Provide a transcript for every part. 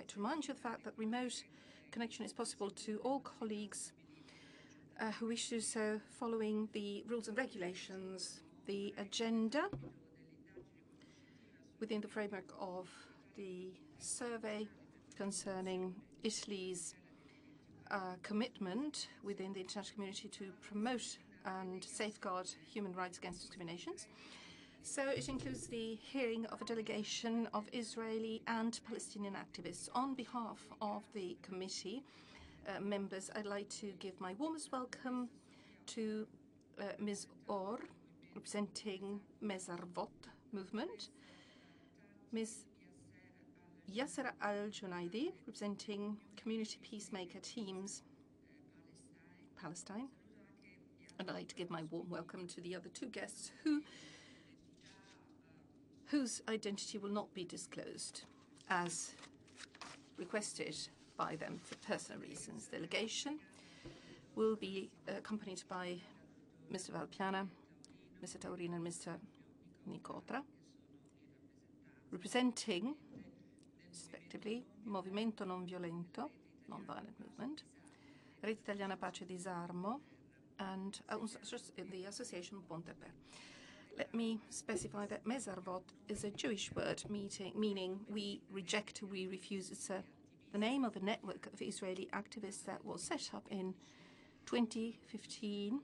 like to remind you of the fact that remote connection is possible to all colleagues who wish to do so following the rules and regulations. The agenda within the framework of the survey concerning Italy's commitment within the international community to promote and safeguard human rights against discriminations. So it includes the hearing of a delegation of Israeli and Palestinian activists. On behalf of the committee members, I'd like to give my warmest welcome to Ms. Or, representing Mezarvot movement, Ms. Yasser Al-Junaidi, representing community peacemaker teams, Palestine. And I'd like to give my warm welcome to the other two guests whose identity will not be disclosed as requested by them for personal reasons. The delegation will be accompanied by Mr. Valpiana, Mr. Taurin, and Mr. Nicotra, representing, respectively, Movimento Non Violento, non-violent movement, Rete Italiana Pace e Disarmo, and the Association Ponte Per. Let me specify that Mezarvot is a Jewish word meaning we reject, we refuse. It's the name of a network of Israeli activists that was set up in 2015,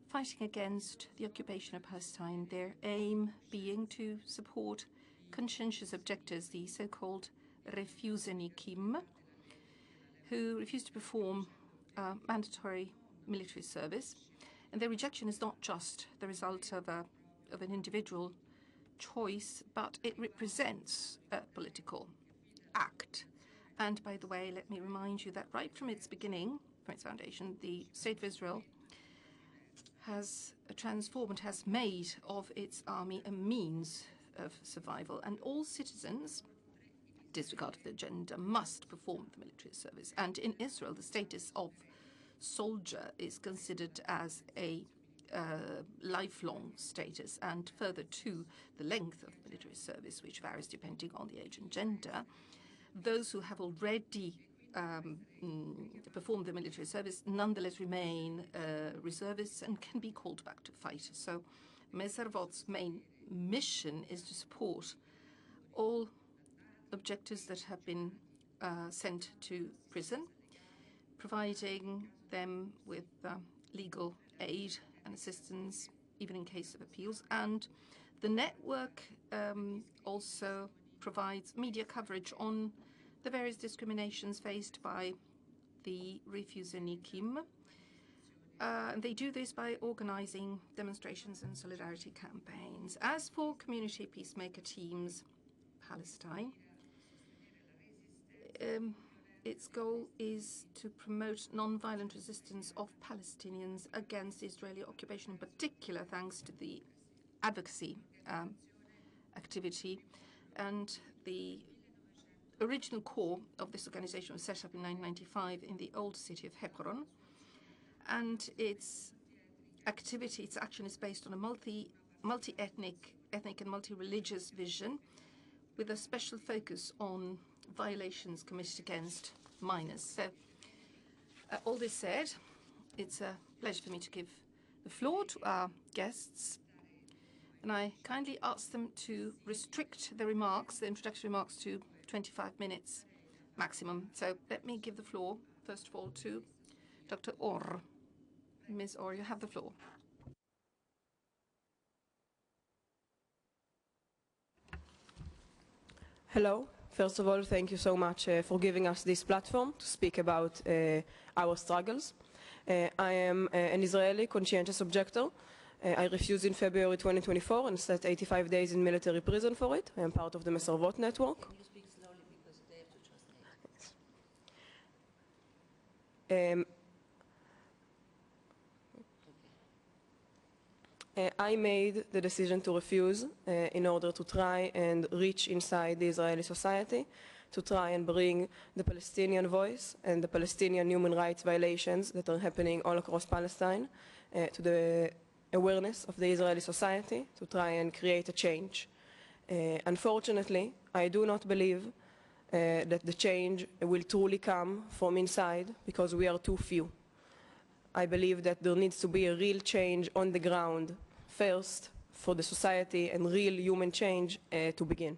fighting against the occupation of Palestine, their aim being to support conscientious objectors, the so-called refusenikim, who refuse to perform mandatory military service. And their rejection is not just the result of an individual choice, but it represents a political act. And by the way, let me remind you that right from its beginning, from its foundation, the State of Israel has transformed, has made of its army a means of survival. And all citizens, disregard of their gender, must perform the military service. And in Israel, the status of soldier is considered as a lifelong status, and further to the length of military service, which varies depending on the age and gender. Those who have already performed the military service nonetheless remain reservists and can be called back to fight. So Mezarvot's main mission is to support all objectors that have been sent to prison, providing them with legal aid and assistance, even in case of appeals. And the network also provides media coverage on the various discriminations faced by the refusenikim. They do this by organizing demonstrations and solidarity campaigns. As for community peacemaker teams, Palestine, its goal is to promote non-violent resistance of Palestinians against the Israeli occupation, in particular thanks to the advocacy activity. And the original core of this organization was set up in 1995 in the old city of Hebron. And its activity, its action is based on a multi-ethnic and multi-religious vision, with a special focus on violations committed against minors. So, all this said, it's a pleasure for me to give the floor to our guests, and I kindly ask them to restrict the remarks, the introductory remarks, to 25 minutes maximum. So let me give the floor, first of all, to Dr. Or. Ms. Or, you have the floor. Hello. First of all, thank you so much for giving us this platform to speak about our struggles. I am an Israeli conscientious objector. I refused in February 2024 and spent 85 days in military prison for it. I am part of the Mezarvot network. Can you speak slowly because they have to translate? I made the decision to refuse in order to try and reach inside the Israeli society, to try and bring the Palestinian voice and the Palestinian human rights violations that are happening all across Palestine to the awareness of the Israeli society, to try and create a change. Unfortunately, I do not believe that the change will truly come from inside because we are too few. I believe that there needs to be a real change on the ground first for the society and real human change to begin.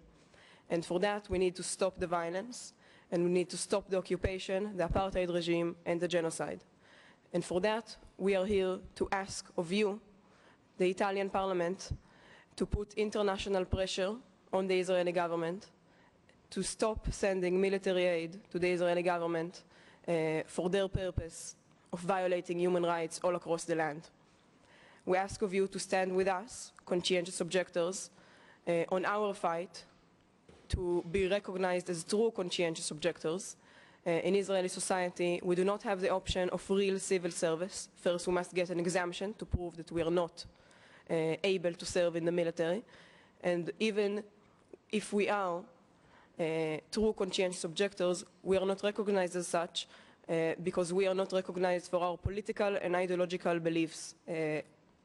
And for that, we need to stop the violence, and we need to stop the occupation, the apartheid regime, and the genocide. And for that, we are here to ask of you, the Italian parliament, to put international pressure on the Israeli government to stop sending military aid to the Israeli government for their purpose of violating human rights all across the land. We ask of you to stand with us, conscientious objectors, on our fight to be recognized as true conscientious objectors. In Israeli society, we do not have the option of real civil service. First, we must get an exemption to prove that we are not able to serve in the military. And even if we are true conscientious objectors, we are not recognized as such because we are not recognized for our political and ideological beliefs.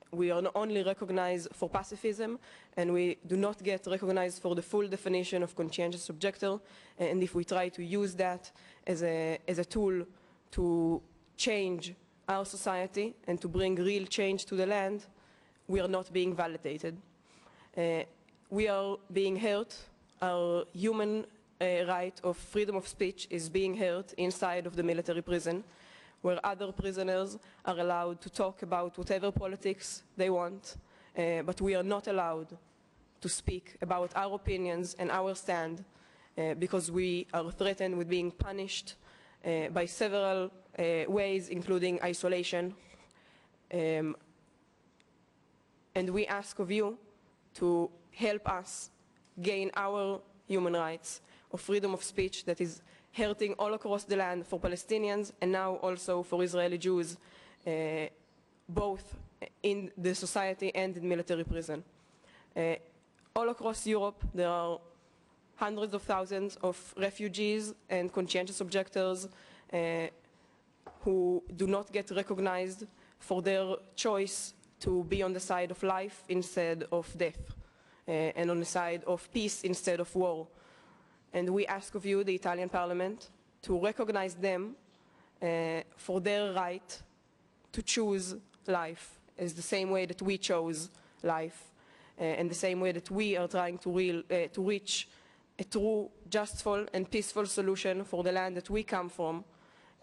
We are not only recognized for pacifism, and we do not get recognized for the full definition of conscientious objector. And if we try to use that as a tool to change our society and to bring real change to the land, we are not being validated. We are being hurt. Our human right of freedom of speech is being hurt inside of the military prison, where other prisoners are allowed to talk about whatever politics they want, but we are not allowed to speak about our opinions and our stand because we are threatened with being punished by several ways, including isolation. And we ask of you to help us gain our human rights of freedom of speech that is hurting all across the land for Palestinians and now also for Israeli Jews, both in the society and in military prison. All across Europe, there are hundreds of thousands of refugees and conscientious objectors who do not get recognized for their choice to be on the side of life instead of death, and on the side of peace instead of war. And we ask of you, the Italian parliament, to recognize them for their right to choose life as the same way that we chose life, and the same way that we are trying to reach a true, justful, and peaceful solution for the land that we come from.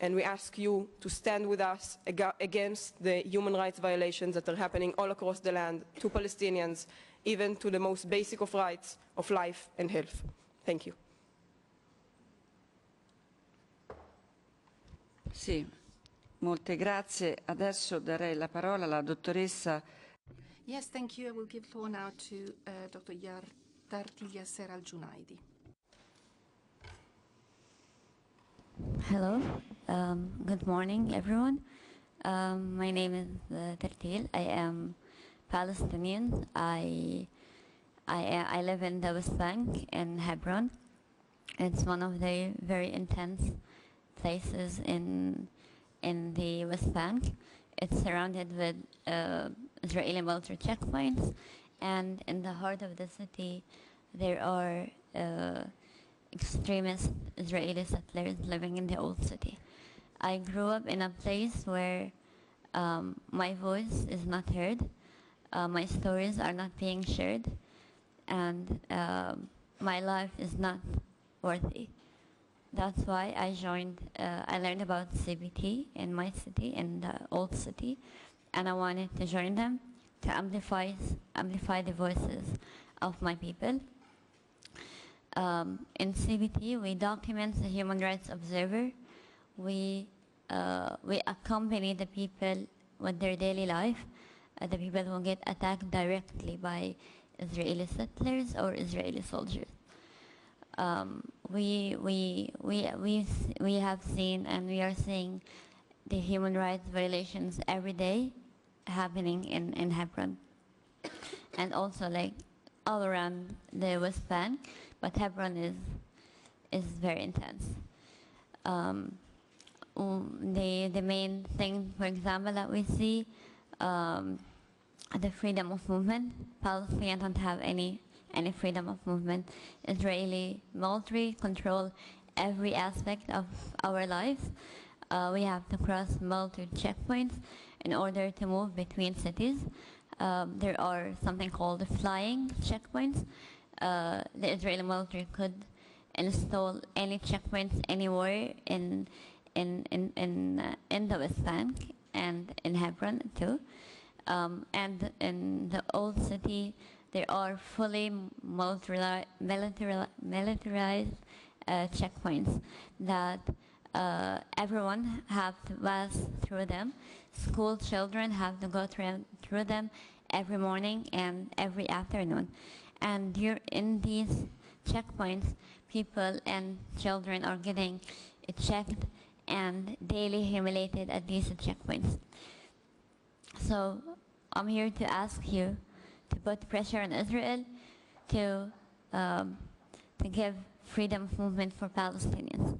And we ask you to stand with us against the human rights violations that are happening all across the land to Palestinians, even to the most basic of rights of life and health. Thank you. Sì, molte grazie. Adesso darei la parola alla dottoressa. Yes, thank you. I will give floor now to Dr. Tartiya Al-Junaidi. Hello, good morning, everyone. My name is Tartil. I am Palestinian. I live in the West Bank in Hebron. It's one of the very intense places in the West Bank. It's surrounded with Israeli military checkpoints, and in the heart of the city, there are extremist Israeli settlers living in the old city. I grew up in a place where my voice is not heard, my stories are not being shared, and my life is not worthy. That's why I joined, I learned about CBT in my city, in the old city, and I wanted to join them to amplify the voices of my people. In CBT, we document the human rights observer. We accompany the people with their daily life, the people who get attacked directly by Israeli settlers or Israeli soldiers. We have seen and we are seeing the human rights violations every day happening in Hebron, and also like all around the West Bank. But Hebron is very intense. The main thing, for example, that we see, the freedom of movement. Palestinians don't have any freedom of movement. Israeli military control every aspect of our lives. We have to cross multiple checkpoints in order to move between cities. There are something called flying checkpoints. The Israeli military could install any checkpoints anywhere in the West Bank and in Hebron too. And in the old city, there are fully militarized checkpoints that everyone have to pass through them. School children have to go through them every morning and every afternoon. And in these checkpoints, people and children are getting checked and daily humiliated at these checkpoints. So I'm here to ask you to put pressure on Israel to give freedom of movement for Palestinians.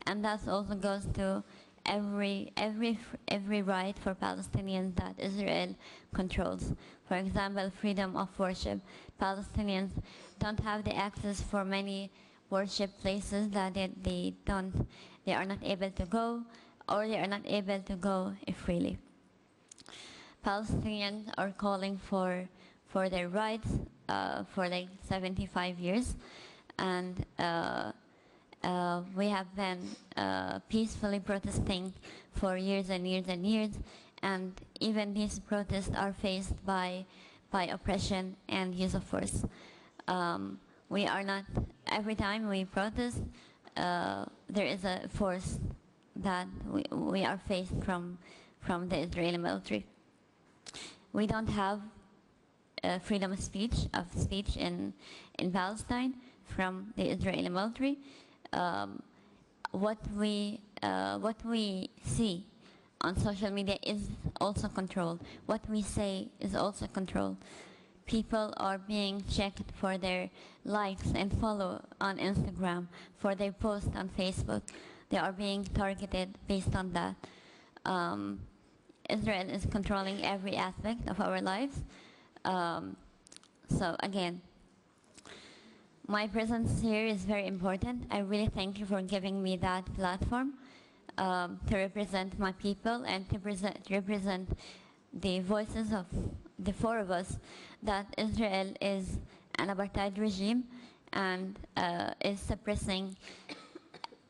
And that also goes to every right for Palestinians that Israel controls. For example, freedom of worship. Palestinians don't have the access for many worship places that they are not able to go, or they are not able to go freely. Palestinians are calling for their rights for like 75 years, and we have been peacefully protesting for years and years and years, and even these protests are faced by oppression and use of force. We are not, every time we protest, there is a force that we are faced from the Israeli military. We don't have freedom of speech in Palestine from the Israeli military. What we see on social media is also controlled. What we say is also controlled. People are being checked for their likes and follow on Instagram, for their post on Facebook. They are being targeted based on that. Israel is controlling every aspect of our lives. So again, my presence here is very important. I really thank you for giving me that platform to represent my people and to represent the voices of the four of us, that Israel is an apartheid regime and is suppressing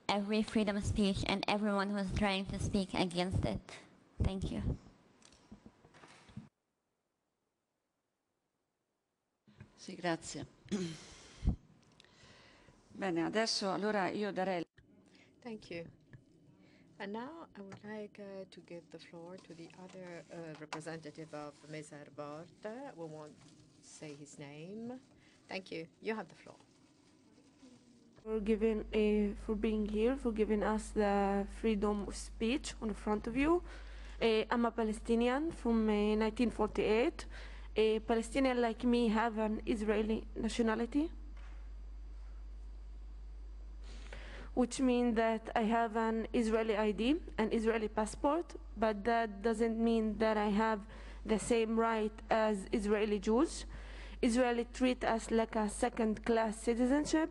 every freedom of speech and everyone who is trying to speak against it. Thank you. Sì, grazie. Bene, adesso allora io darei... Thank you. And now I would like to give the floor to the other representative of Mesa Arbort. We won't say his name. Thank you. You have the floor. For being here, for giving us the freedom of speech on the front of you. I'm a Palestinian from 1948. A Palestinian like me have an Israeli nationality, which means that I have an Israeli ID, an Israeli passport, but that doesn't mean that I have the same right as Israeli Jews. Israeli treat us like a second-class citizenship,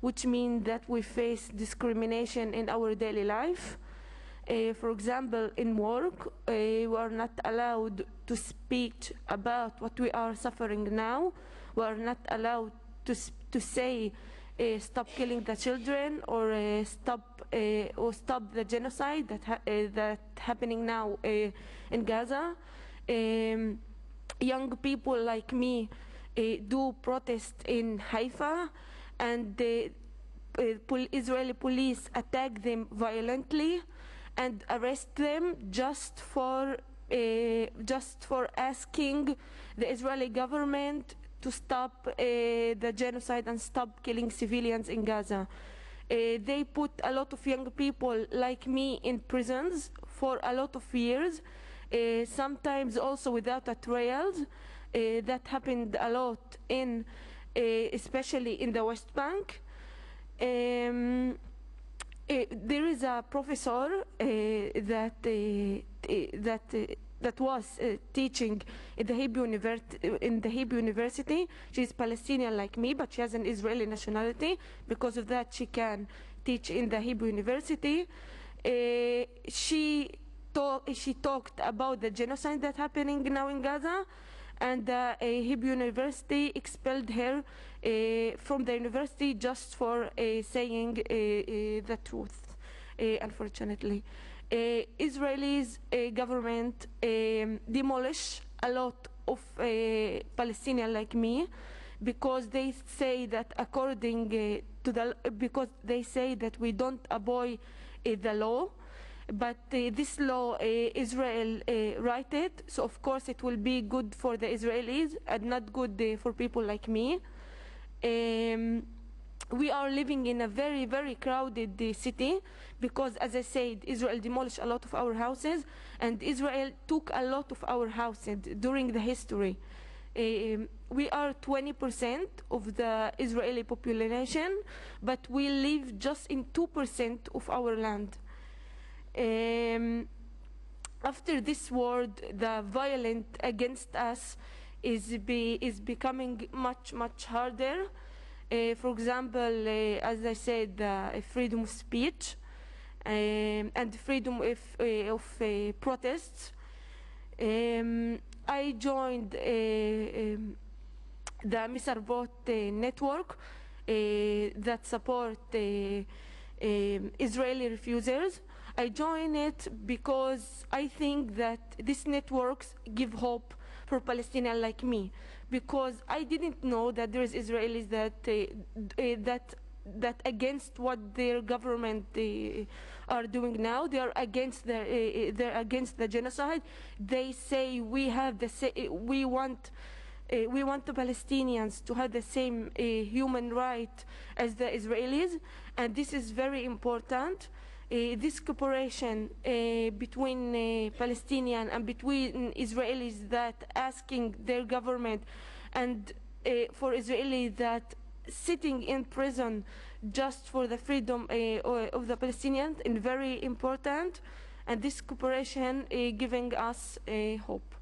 which means that we face discrimination in our daily life. For example, in work, we are not allowed to speak about what we are suffering now. We are not allowed to say stop killing the children, or stop the genocide that happening now in Gaza. Young people like me do protest in Haifa, and the Israeli police attack them violently and arrest them just for asking the Israeli government to stop the genocide and stop killing civilians in Gaza. They put a lot of young people like me in prisons for a lot of years, sometimes also without a trial. That happened a lot especially in the West Bank. There is a professor that was teaching in the Hebrew University. She's Palestinian like me, but she has an Israeli nationality. Because of that, she can teach in the Hebrew University. She talked about the genocide that's happening now in Gaza, and a Hebrew University expelled her from the university just for saying the truth, unfortunately. Israel's government demolish a lot of Palestinians like me, because they say that because they say that we don't obey the law, but this law Israel write it, so of course it will be good for the Israelis and not good for people like me. We are living in a very, very crowded city, because, as I said, Israel demolished a lot of our houses, and Israel took a lot of our houses during the history. We are 20% of the Israeli population, but we live just in 2% of our land. After this war, the violence against us is becoming much, much harder. For example, as I said, freedom of speech and freedom of protests. I joined the Misarbot network that support Israeli refugees. I joined it because I think that these networks give hope for Palestinians like me, because I didn't know that there is Israelis that against what their government are doing now. They are against the genocide. They say we want the Palestinians to have the same human right as the Israelis, and this is very important. This cooperation between Palestinians and between Israelis that asking their government, and for Israelis that sitting in prison just for the freedom of the Palestinians, is very important, and this cooperation giving us hope.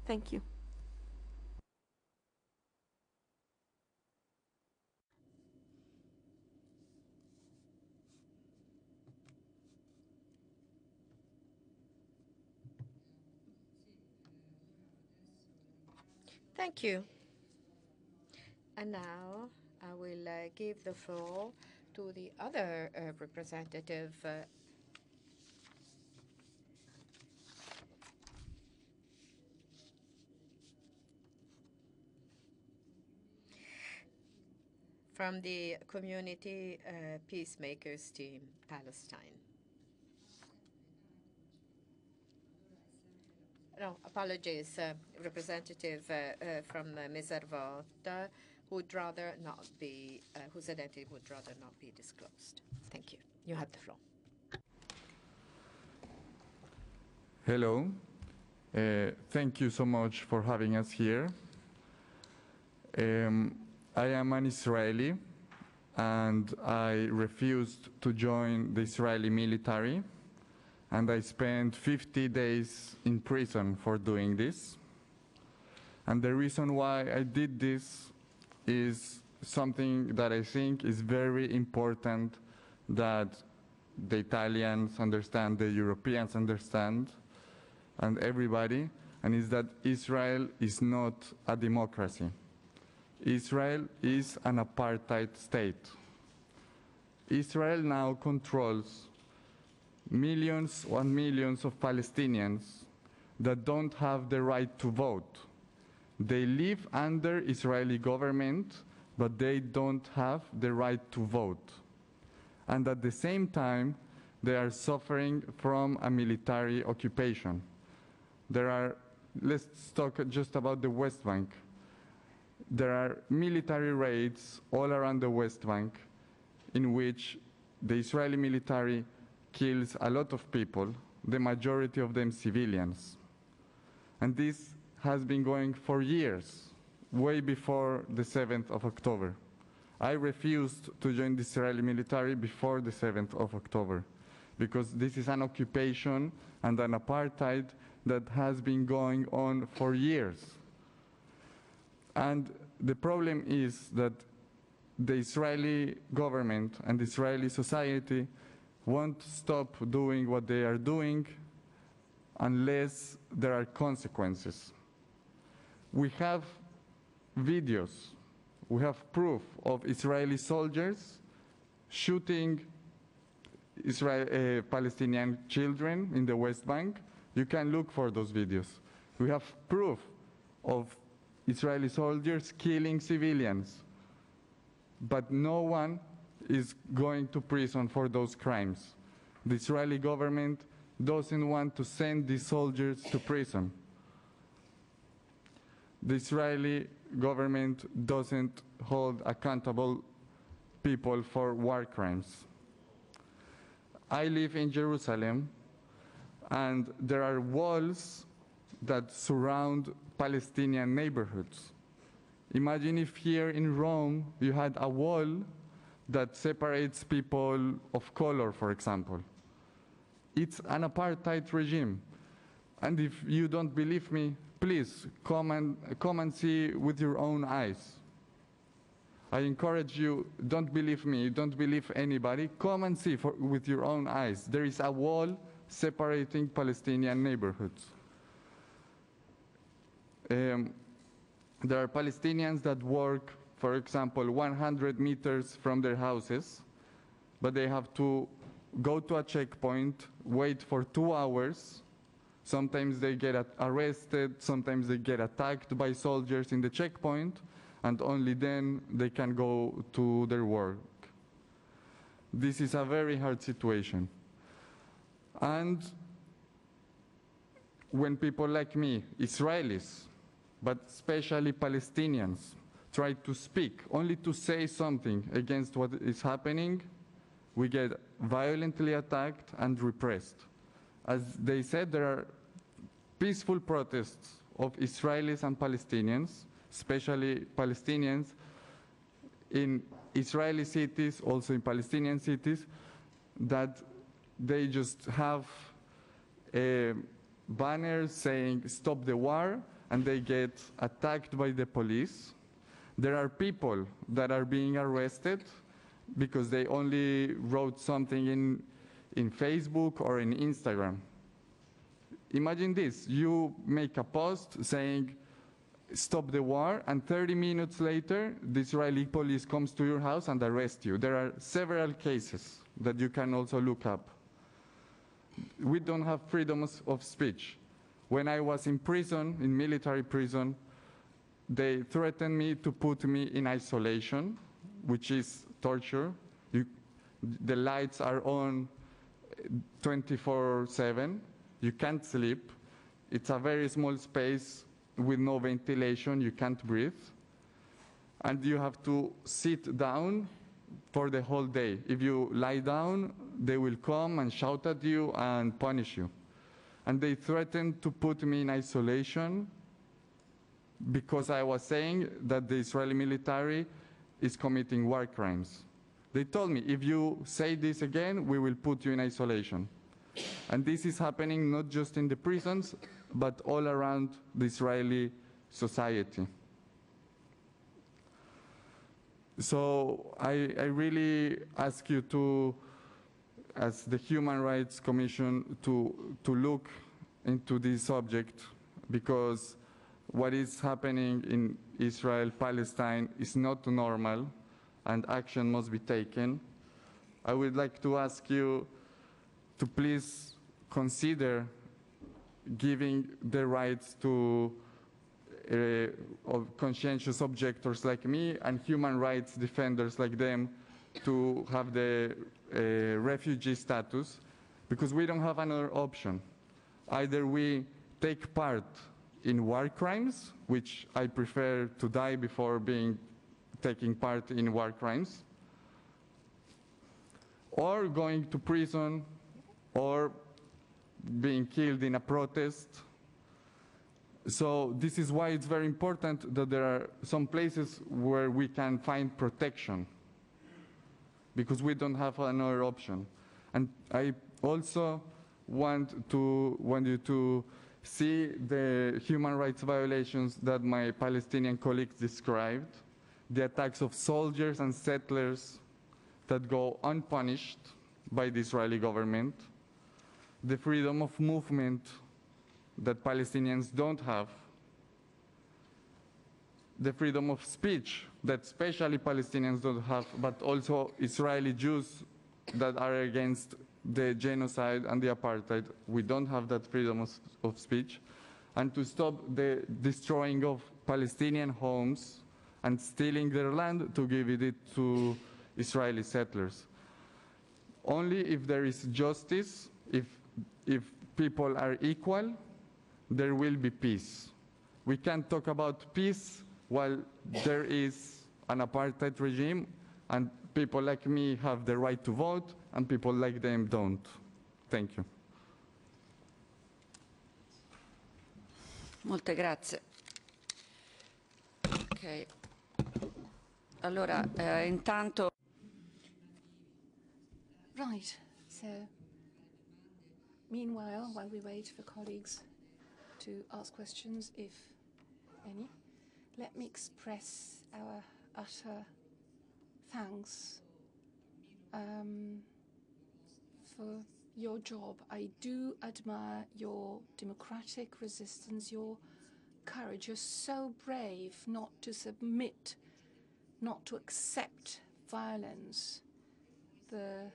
Thank you. Thank you. And now I will give the floor to the other representative. From the Community Peacemakers Team, Palestine. No, apologies, representative from Mizarvot, who'd rather not be, whose identity would rather not be disclosed. Thank you. You have the floor. Hello. Thank you so much for having us here. I am an Israeli, and I refused to join the Israeli military, and I spent 50 days in prison for doing this. And the reason why I did this is something that I think is very important that the Italians understand, the Europeans understand, and everybody, and is that Israel is not a democracy. Israel is an apartheid state. Israel now controls millions and millions of Palestinians that don't have the right to vote. They live under Israeli government, but they don't have the right to vote. And at the same time, they are suffering from a military occupation. Let's talk just about the West Bank. There are military raids all around the West Bank in which the Israeli military kills a lot of people, the majority of them civilians. And this has been going for years, way before the 7th of October. I refused to join the Israeli military before the 7th of October, because this is an occupation and an apartheid that has been going on for years. And the problem is that the Israeli government and the Israeli society won't stop doing what they are doing unless there are consequences. We have videos, we have proof of Israeli soldiers shooting Palestinian children in the West Bank. You can look for those videos. We have proof of Israeli soldiers killing civilians, but no one is going to prison for those crimes. The Israeli government doesn't want to send these soldiers to prison. The Israeli government doesn't hold accountable people for war crimes. I live in Jerusalem, and there are walls that surround Palestinian neighborhoods. Imagine if here in Rome you had a wall that separates people of color, for example. It's an apartheid regime. And if you don't believe me, please come and see with your own eyes. I encourage you, don't believe me, don't believe anybody, come and see with your own eyes. There is a wall separating Palestinian neighborhoods. There are Palestinians that work, for example, 100 meters from their houses, but they have to go to a checkpoint, wait for 2 hours. Sometimes they get arrested, sometimes they get attacked by soldiers in the checkpoint, and only then they can go to their work. This is a very hard situation. And when people like me, Israelis, but especially Palestinians, try to speak, only to say something against what is happening, we get violently attacked and repressed. As they said, there are peaceful protests of Israelis and Palestinians, especially Palestinians, in Israeli cities, also in Palestinian cities, that they just have banners saying stop the war, and they get attacked by the police. There are people that are being arrested because they only wrote something in Facebook or in Instagram. Imagine this, you make a post saying stop the war, and 30 minutes later the Israeli police comes to your house and arrest you. There are several cases that you can also look up. We don't have freedom of speech. When I was in prison, in military prison, they threatened me to put me in isolation, which is torture. The lights are on 24/7. You can't sleep. It's a very small space with no ventilation. You can't breathe. And you have to sit down for the whole day. If you lie down, they will come and shout at you and punish you. And they threatened to put me in isolation because I was saying that the Israeli military is committing war crimes. They told me, if you say this again, we will put you in isolation. And this is happening not just in the prisons, but all around the Israeli society. So I really ask you to, as the Human Rights Commission, to look into this subject, because what is happening in Israel, Palestine is not normal, and action must be taken. I would like to ask you to please consider giving the rights to of conscientious objectors like me and human rights defenders like them to have the refugee status, because we don't have another option. Either we take part in war crimes, which I prefer to die before taking part in war crimes, or going to prison, or being killed in a protest. So this is why it's very important that there are some places where we can find protection, because we don't have another option. And I also want you to see the human rights violations that my Palestinian colleagues described, the attacks of soldiers and settlers that go unpunished by the Israeli government, the freedom of movement that Palestinians don't have, the freedom of speech that especially Palestinians don't have, but also Israeli Jews that are against the genocide and the apartheid. We don't have that freedom of speech. And to stop the destroying of Palestinian homes and stealing their land to give it to Israeli settlers. Only if there is justice, if people are equal, there will be peace. We can't talk about peace while there is an apartheid regime and people like me have the right to vote and people like them don't. Thank you. Molte grazie. Ok. Allora, intanto... Right, so meanwhile, while we wait for colleagues to ask questions, if any, let me express our utter thanks for your job. I do admire your democratic resistance, your courage. You're so brave not to submit, not to accept violence. The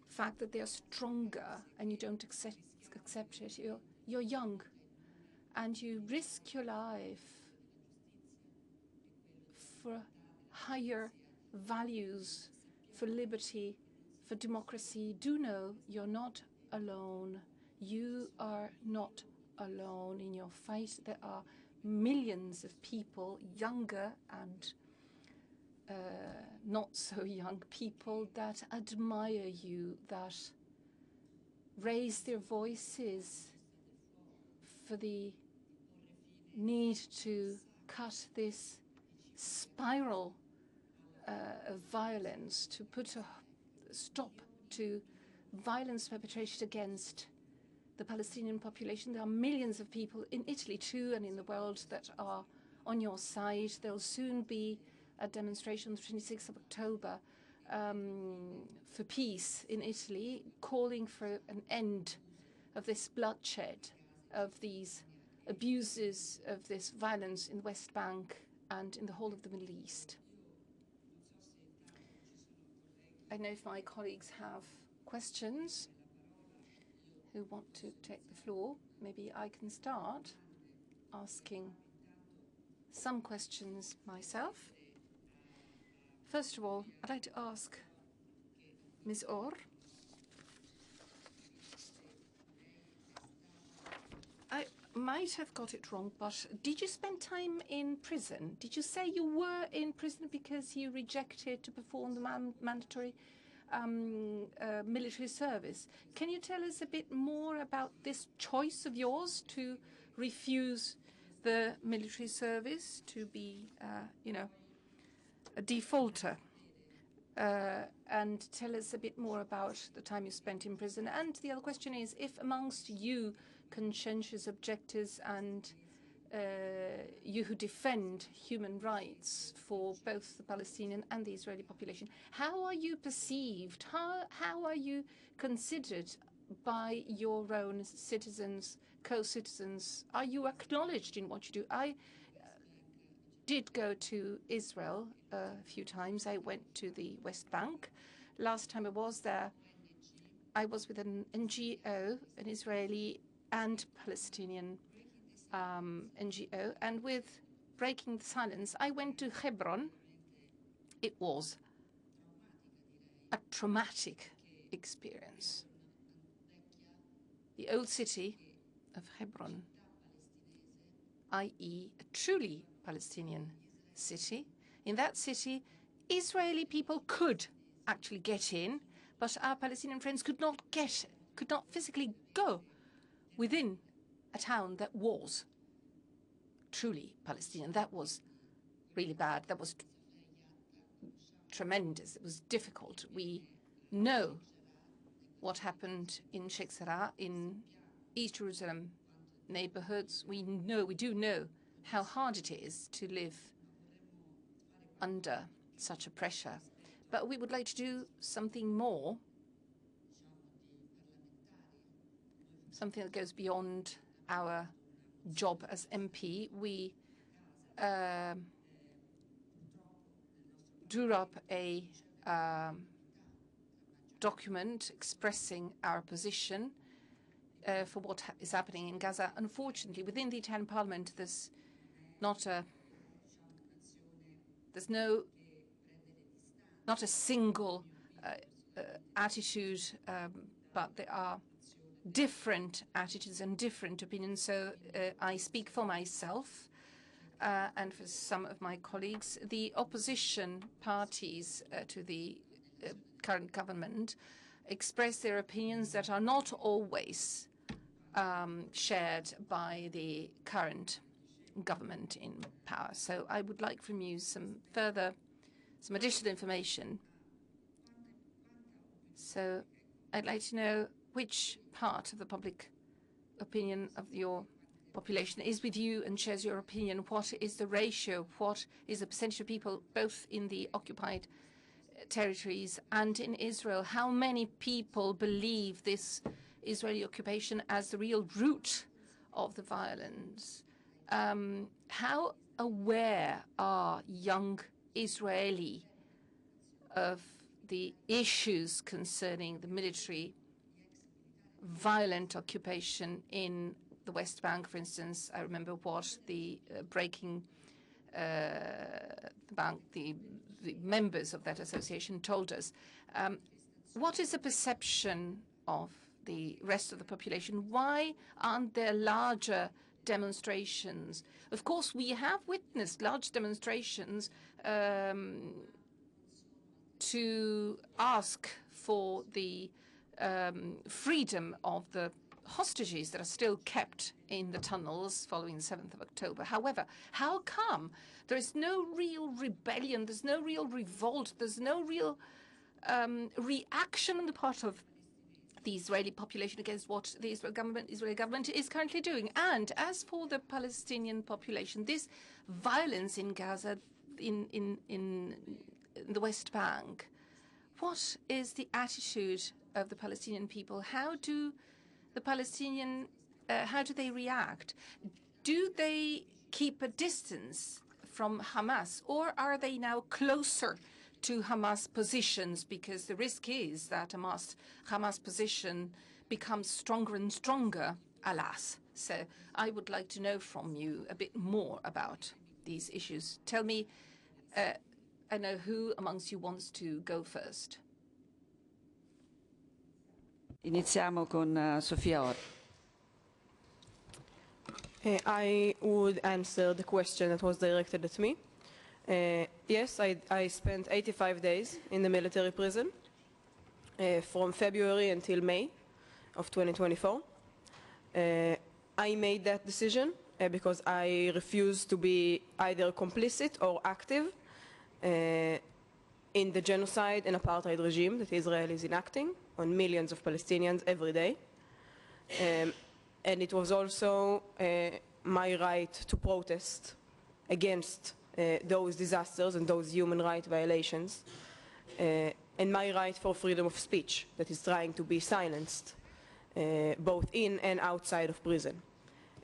fact that they're stronger and you don't accept it. You're young and you risk your life for higher values, for liberty, for democracy. Do know you're not alone. You are not alone in your fight. There are millions of people, younger and not so young people, that admire you, that raise their voices for the need to cut this spiral of violence, to put a stop to violence perpetrated against the Palestinian population. There are millions of people in Italy too and in the world that are on your side. There will soon be a demonstration on the 26th of October for peace in Italy, calling for an end of this bloodshed, of these abuses, of this violence in the West Bank and in the whole of the Middle East. I know if my colleagues have questions who want to take the floor, maybe I can start asking some questions myself. First of all, I'd like to ask Ms. Orr. I might have got it wrong, but did you spend time in prison? Did you say you were in prison because you rejected to perform the mandatory military service? Can you tell us a bit more about this choice of yours to refuse the military service, to be, a defaulter? And tell us a bit more about the time you spent in prison. And the other question is, if amongst you conscientious objectors and you who defend human rights for both the Palestinian and the Israeli population, how are you perceived? How are you considered by your own citizens, co-citizens? Are you acknowledged in what you do? I did go to Israel a few times. I went to the West Bank. Last time I was there, I was with an NGO, an Israeli and Palestinian NGO, and with Breaking the Silence, I went to Hebron. It was a traumatic experience. The old city of Hebron, i.e. a truly Palestinian city. In that city, Israeli people could actually get in, but our Palestinian friends could not physically go within a town that was truly Palestinian. That was really bad. That was tremendous. It was difficult. We know what happened in Sheikh Jarrah, in East Jerusalem neighborhoods. We do know how hard it is to live under such a pressure. But we would like to do something more, something that goes beyond our job as MP. We drew up a document expressing our position for what is happening in Gaza. Unfortunately, within the Italian Parliament, there's not a single attitude, but there are different attitudes and different opinions. So I speak for myself and for some of my colleagues. The opposition parties to the current government express their opinions that are not always shared by the current government in power. So I would like from you some additional information. So I'd like to know which part of the public opinion of your population is with you and shares your opinion. What is the ratio? What is the percentage of people both in the occupied territories and in Israel? How many people believe this Israeli occupation as the real root of the violence? How aware are young Israeli of the issues concerning the military violent occupation in the West Bank, for instance? I remember what the breaking the members of that association told us. What is the perception of the rest of the population? Why aren't there larger demonstrations? Of course, we have witnessed large demonstrations to ask for the freedom of the hostages that are still kept in the tunnels following the 7th of October. However, how come there is no real rebellion, there's no real revolt, there's no real reaction on the part of the Israeli population against what the Israeli government is currently doing? And as for the Palestinian population, this violence in Gaza, in the West Bank, what is the attitude of the Palestinian people? How do they react? Do they keep a distance from Hamas, or are they now closer to Hamas positions? Because the risk is that Hamas position becomes stronger and stronger, alas. So I would like to know from you a bit more about these issues. Tell me, I know who amongst you wants to go first. Iniziamo con Sofia Or. I would answer the question that was directed at me. Yes, I spent 85 days in the military prison from February until May of 2024. I made that decision because I refused to be either complicit or active in the genocide and apartheid regime that Israel is enacting on millions of Palestinians every day. And it was also my right to protest against those disasters and those human rights violations, and my right for freedom of speech that is trying to be silenced, both in and outside of prison.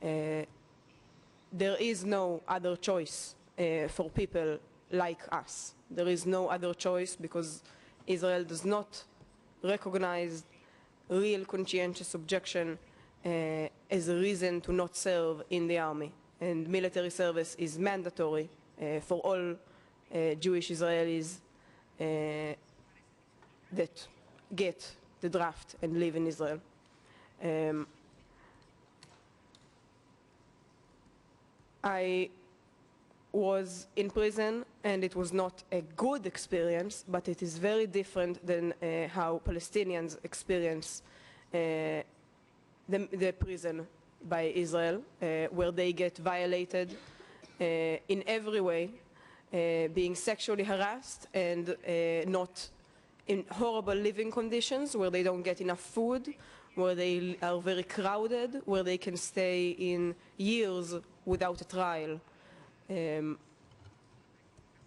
There is no other choice for people like us. There is no other choice because Israel does not recognize real conscientious objection as a reason to not serve in the army. And military service is mandatory for all Jewish Israelis that get the draft and live in Israel. I was in prison, and it was not a good experience, but it is very different than how Palestinians experience the prison by Israel, where they get violated in every way, being sexually harassed and not in horrible living conditions, where they don't get enough food, where they are very crowded, where they can stay in years without a trial. And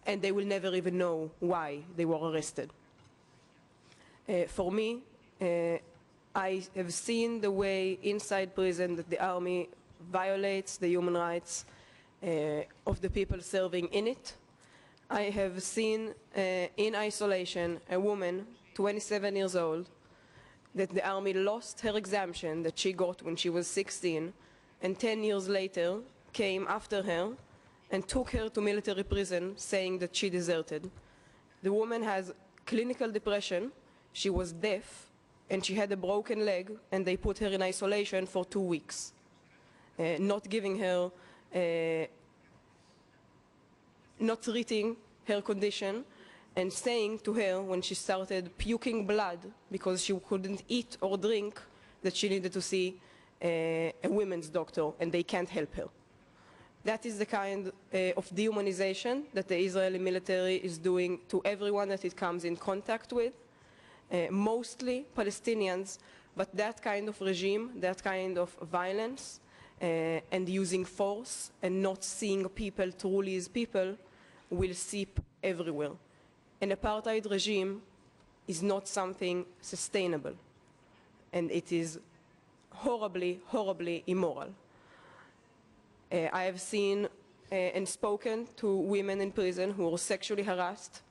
and they will never even know why they were arrested. For me, I have seen the way inside prison that the army violates the human rights of the people serving in it. I have seen in isolation a woman, 27 years old, that the army lost her exemption that she got when she was 16, and 10 years later came after her and took her to military prison saying that she deserted. The woman has clinical depression, she was deaf, and she had a broken leg, and they put her in isolation for 2 weeks, not giving her, not treating her condition, and saying to her when she started puking blood because she couldn't eat or drink that she needed to see a women's doctor and they can't help her. That is the kind of dehumanization that the Israeli military is doing to everyone that it comes in contact with, mostly Palestinians, but that kind of regime, that kind of violence and using force and not seeing people truly as people will seep everywhere. An apartheid regime is not something sustainable, and it is horribly, horribly immoral. I have seen and spoken to women in prison who were sexually harassed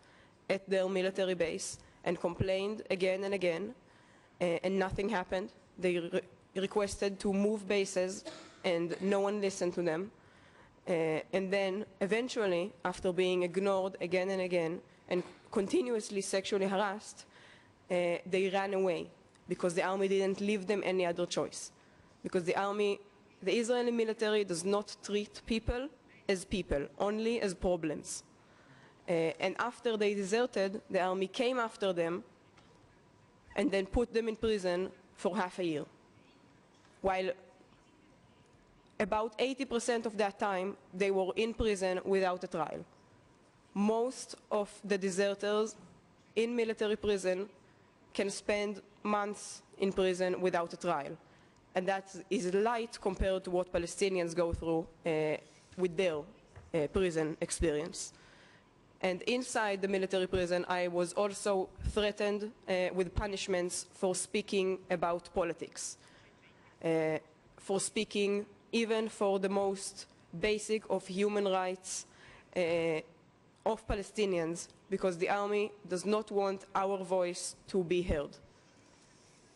at their military base and complained again and again, and nothing happened. They requested to move bases, and no one listened to them. And then, eventually, after being ignored again and again, and continuously sexually harassed, they ran away because the army didn't leave them any other choice. Because the Israeli military does not treat people as people, only as problems. And after they deserted, the army came after them and then put them in prison for half a year. While about 80% of that time, they were in prison without a trial. Most of the deserters in military prison can spend months in prison without a trial. And that is light compared to what Palestinians go through with their prison experience. And inside the military prison, I was also threatened with punishments for speaking about politics, for speaking even for the most basic of human rights of Palestinians, because the army does not want our voice to be heard.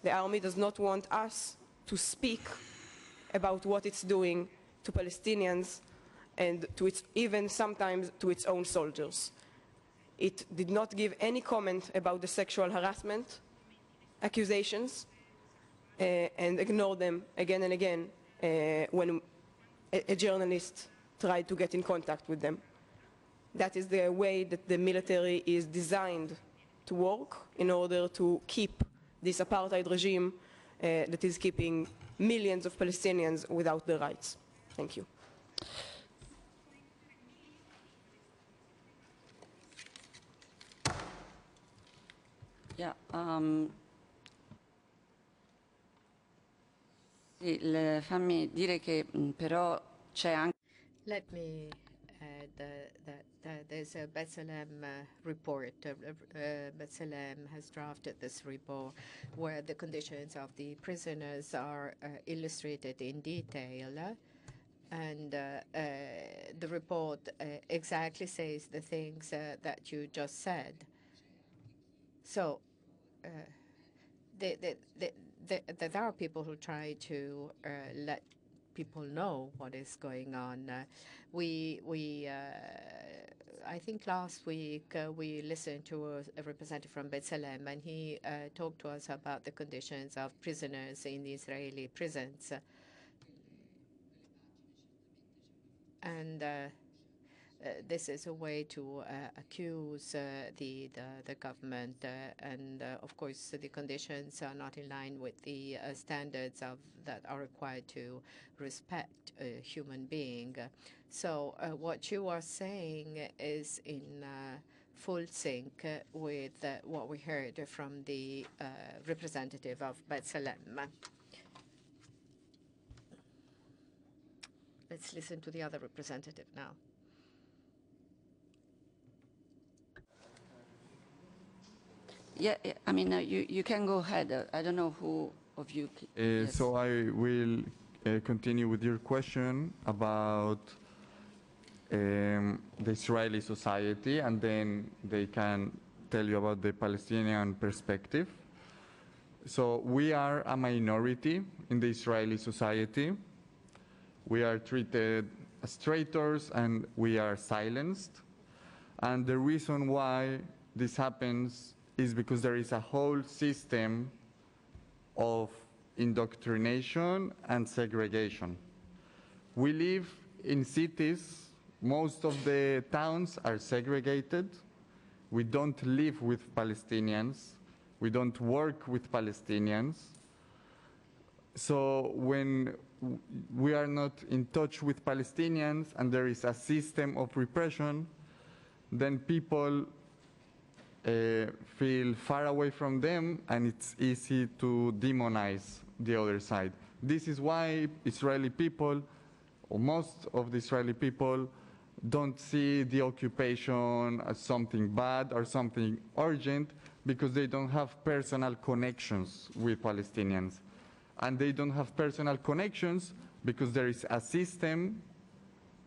The army does not want us to speak about what it's doing to Palestinians and to even sometimes to its own soldiers. It did not give any comment about the sexual harassment accusations and ignored them again and again when a journalist tried to get in contact with them. That is the way that the military is designed to work in order to keep this apartheid regime that is keeping millions of Palestinians without their rights. Thank you. Yeah, sì, fammi dire che però c'è anche... Let me add that there's a B'Tselem report. B'Tselem has drafted this report where the conditions of the prisoners are illustrated in detail. And the report exactly says the things that you just said. So there are people who try to let people know what is going on. I think last week we listened to a representative from B'Tselem, and he talked to us about the conditions of prisoners in the Israeli prisons. And this is a way to accuse the government, and of course the conditions are not in line with the standards that are required to respect a human being. So what you are saying is in full sync with what we heard from the representative of B'Tselem. Let's listen to the other representative now. Yeah, I mean, you can go ahead. I don't know who of you. Yes. So I will continue with your question about the Israeli society, and then they can tell you about the Palestinian perspective. So we are a minority in the Israeli society. We are treated as traitors and we are silenced. And the reason why this happens is because there is a whole system of indoctrination and segregation. We live in cities. Most of the towns are segregated. We don't live with Palestinians. We don't work with Palestinians. So when we are not in touch with Palestinians and there is a system of repression, then people feel far away from them, and it's easy to demonize the other side. This is why Israeli people, or most of the Israeli people, don't see the occupation as something bad or something urgent, because they don't have personal connections with Palestinians. And they don't have personal connections because there is a system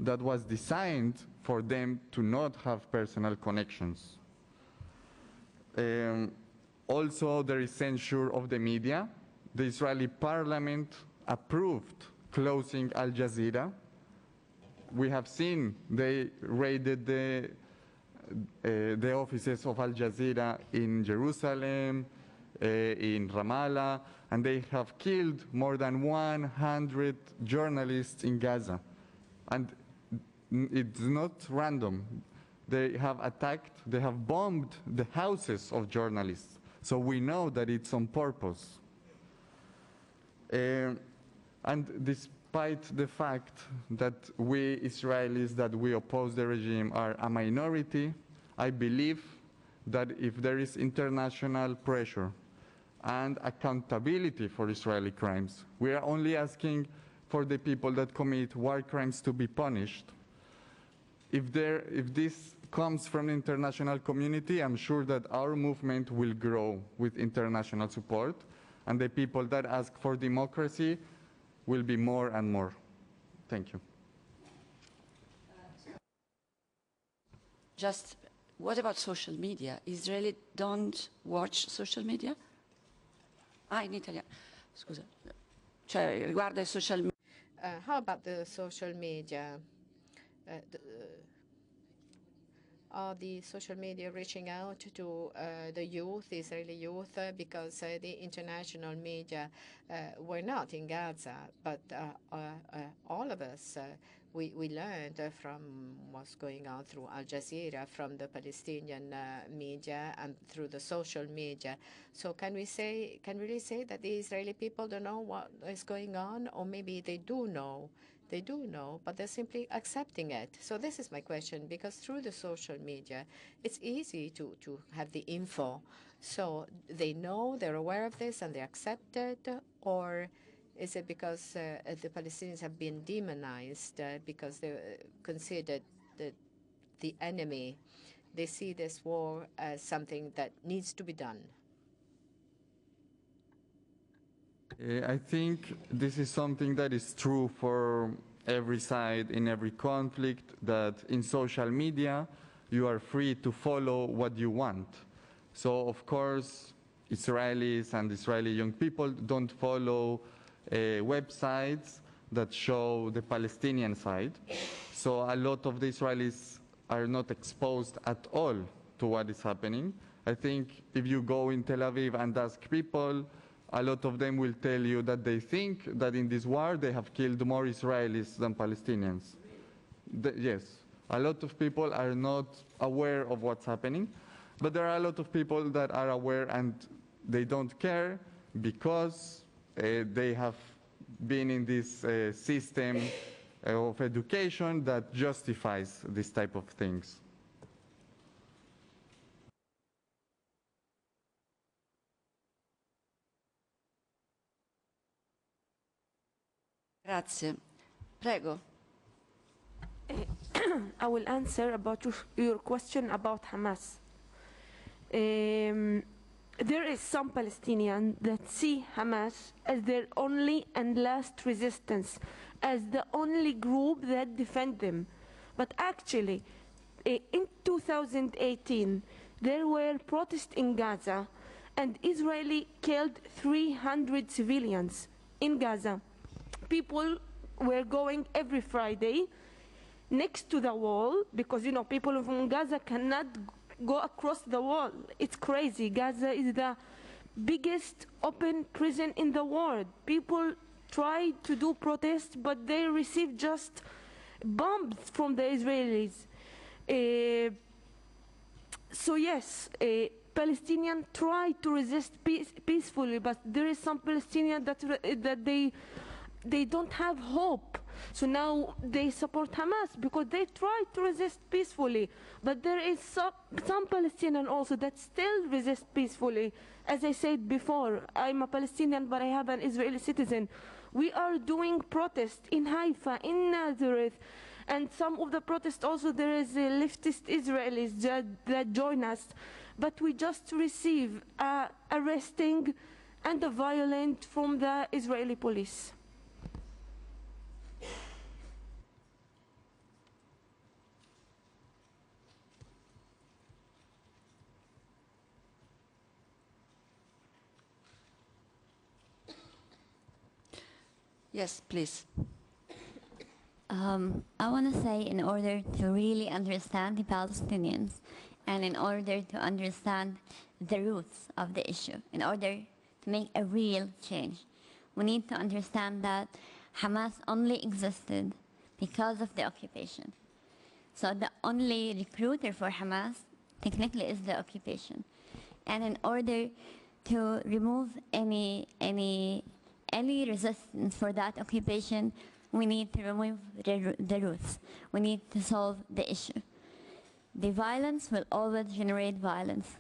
that was designed for them to not have personal connections. Also, there is censure of the media. The Israeli parliament approved closing Al Jazeera. We have seen they raided the offices of Al Jazeera in Jerusalem, in Ramallah, and they have killed more than 100 journalists in Gaza. And it's not random. They have attacked, they have bombed the houses of journalists. So we know that it's on purpose. And despite the fact that we Israelis, that we oppose the regime, are a minority, I believe that if there is international pressure and accountability for Israeli crimes, we are only asking for the people that commit war crimes to be punished. If this comes from the international community, I'm sure that our movement will grow with international support, and the people that ask for democracy will be more and more. Thank you. Just, what about social media? Israeli don't watch social media? Ah, in italiano. Scusa. Cioè, riguarda i social media. How about the social media? Are the social media reaching out to the youth, Israeli youth, because the international media were not in Gaza, but all of us, we learned from what's going on through Al Jazeera, from the Palestinian media, and through the social media. So can we really say that the Israeli people don't know what is going on, or maybe they do know? They do know, but they're simply accepting it. So this is my question, because through the social media, it's easy to have the info. So they know, they're aware of this, and they accept it, or is it because the Palestinians have been demonized because they're considered the enemy? They see this war as something that needs to be done. I think this is something that is true for every side in every conflict, that in social media you are free to follow what you want. So of course Israelis and Israeli young people don't follow websites that show the Palestinian side. So a lot of the Israelis are not exposed at all to what is happening. I think if you go in Tel Aviv and ask people, a lot of them will tell you that they think that in this war they have killed more Israelis than Palestinians. Yes, a lot of people are not aware of what's happening, but there are a lot of people that are aware and they don't care because they have been in this system of education that justifies this type of things. Grazie. Prego. I will answer about your question about Hamas. there is some Palestinians that see Hamas as their only and last resistance, as the only group that defend them. But actually, in 2018, there were protests in Gaza, and Israeli killed 300 civilians in Gaza. People were going every Friday next to the wall, because, you know, people from Gaza cannot go across the wall. It's crazy. Gaza is the biggest open prison in the world. People try to do protests, but they receive just bombs from the Israelis. So yes, Palestinians try to resist peacefully, but there is some Palestinians that they don't have hope. So now they support Hamas because they try to resist peacefully. But there is some Palestinians also that still resist peacefully. As I said before, I'm a Palestinian, but I have an Israeli citizen. We are doing protests in Haifa, in Nazareth, and some of the protests also there is leftist Israelis that join us. But we just receive arresting and the violence from the Israeli police. Yes, please. I want to say, in order to really understand the Palestinians and in order to understand the roots of the issue, in order to make a real change, we need to understand that Hamas only existed because of the occupation. So the only recruiter for Hamas technically is the occupation. And in order to remove any resistance for that occupation, we need to remove the roots. We need to solve the issue. The violence will always generate violence.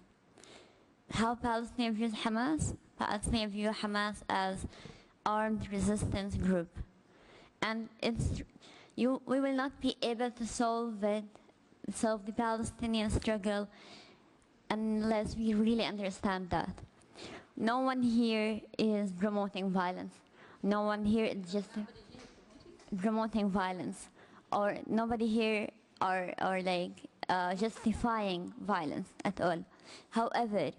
How Palestinians view Hamas? Palestinians view Hamas as armed resistance group. And we will not be able to solve the Palestinian struggle unless we really understand that. No one here is promoting violence. No one here is just promoting violence, or nobody here are justifying violence at all. However,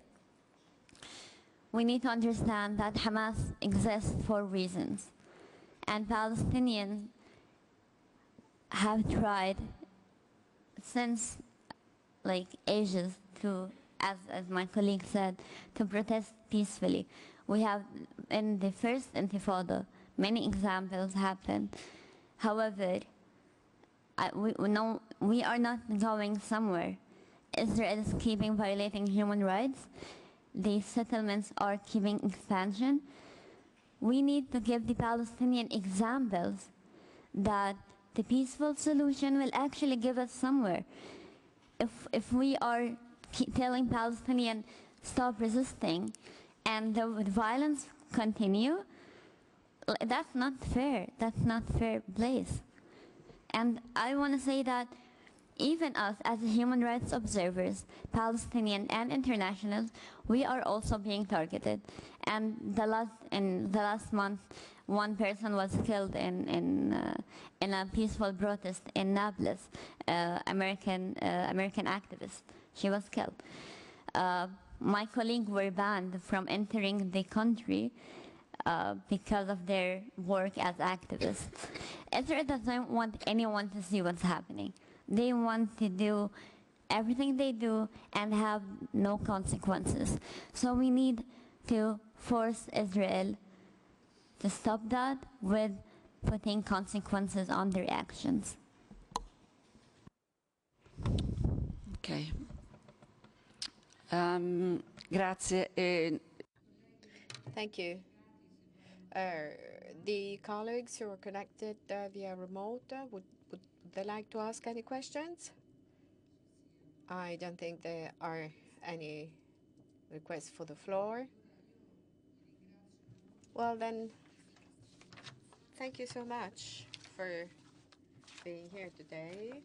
we need to understand that Hamas exists for reasons, and Palestinians have tried since ages to, as my colleague said, to protest peacefully. We have, in the first Intifada, many examples happened. However, we are not going somewhere. Israel is keeping violating human rights. The settlements are keeping expansion. We need to give the Palestinian examples that the peaceful solution will actually give us somewhere. If we are telling Palestinians stop resisting and the violence continue, that's not fair. That's not fair place. And I want to say that even us as human rights observers, Palestinian and international, we are also being targeted. And in the last month, one person was killed in a peaceful protest in Nablus, American activist. She was killed. My colleagues were banned from entering the country because of their work as activists. Israel doesn't want anyone to see what's happening. They want to do everything they do and have no consequences. So we need to force Israel to stop that with putting consequences on their actions. Okay. Grazie. Thank you. The colleagues who are connected via remote, would they like to ask any questions? I don't think there are any requests for the floor. Well then, thank you so much for being here today.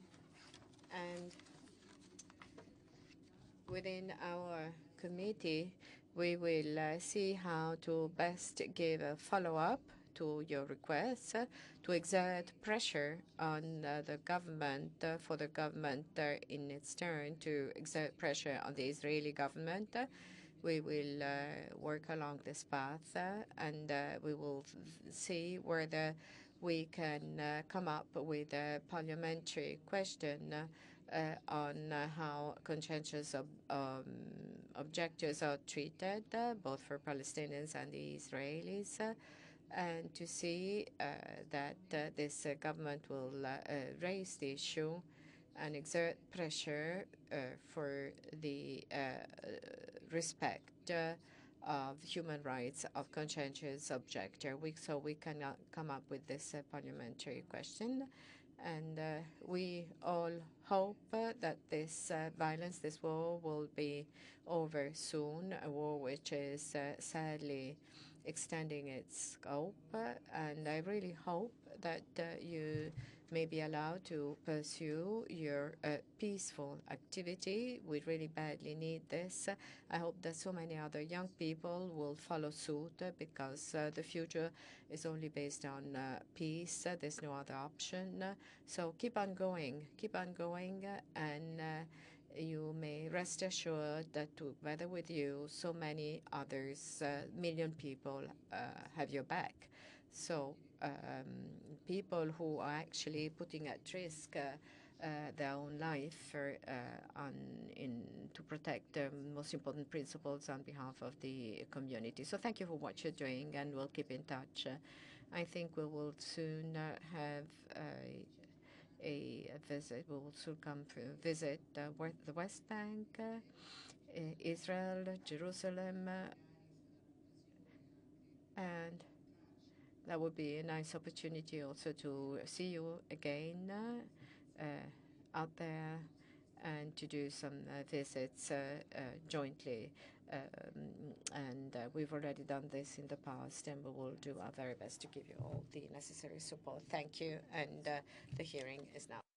And within our committee, We will see how to best give a follow-up to your requests, to exert pressure on the government, for the government in its turn to exert pressure on the Israeli government. We will work along this path, and we will see whether we can come up with a parliamentary question on how conscientious objectors are treated, both for Palestinians and the Israelis, and to see that this government will raise the issue and exert pressure for the respect of human rights of conscientious objector. So we cannot come up with this parliamentary question. And we all hope that this violence, this war, will be over soon, a war which is sadly extending its scope. And I really hope that you may be allowed to pursue your peaceful activity. We really badly need this. I hope that so many other young people will follow suit, because the future is only based on peace. There's no other option. So keep on going, and you may rest assured that together with you, so many others, million people, have your back. So people who are actually putting at risk their own life to protect the most important principles on behalf of the community. So thank you for what you're doing, and we'll keep in touch. I think we will soon have a visit. We will soon come to visit the West Bank, Israel, Jerusalem, and that would be a nice opportunity also to see you again out there, and to do some visits jointly. And we've already done this in the past, and we will do our very best to give you all the necessary support. Thank you, and the hearing is now.